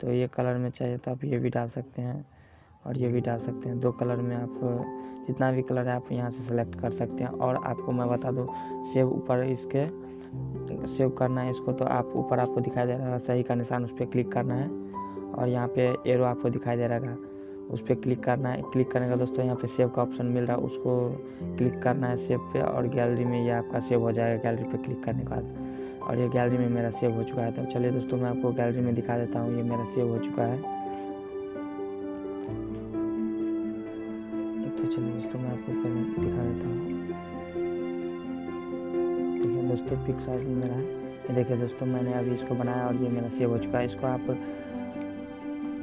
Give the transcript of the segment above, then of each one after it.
तो ये कलर में चाहिए तो आप ये भी डाल सकते हैं और ये भी डाल सकते हैं। 2 कलर में आप जितना भी कलर है आप यहाँ से सेलेक्ट कर सकते हैं। और आपको मैं बता दूँ, सेव ऊपर इसके सेव करना है इसको, तो आप ऊपर आपको दिखाई दे रहा है सही का निशान, उस पर क्लिक करना है और यहाँ पे एरो आपको दिखाई दे रहा है, उस पर क्लिक करना है। क्लिक करने का दोस्तों यहाँ पे सेव का ऑप्शन मिल रहा है, उसको क्लिक करना है सेव पे और गैलरी में ये आपका सेव हो जाएगा गैलरी पे क्लिक करने के बाद। और ये गैलरी में मेरा सेव हो चुका है। तो चलिए दोस्तों मैं आपको गैलरी में दिखा देता हूँ, ये मेरा सेव हो चुका है। तो चलिए दोस्तों मैं आपको दिखा देता हूँ। देखिए दोस्तों पिक्सार्ट में मेरा है, ये देखिए दोस्तों मैंने अभी इसको बनाया और ये मेरा सेव हो चुका है। इसको आप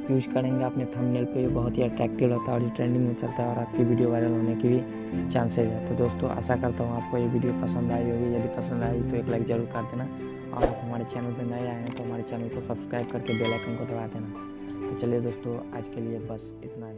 यूज करेंगे अपने थंबनेल पे, बहुत ही अट्रैक्टिव रहता है और ये ट्रेंडिंग में चलता है और आपकी वीडियो वायरल होने की भी चांसेज है। तो दोस्तों आशा करता हूँ आपको ये वीडियो पसंद आई होगी। यदि पसंद आई तो एक लाइक ज़रूर कर देना और आप हमारे चैनल पर नए आए हैं तो हमारे चैनल को सब्सक्राइब करके बेल आइकन को दबा देना। तो चलिए दोस्तों आज के लिए बस इतना।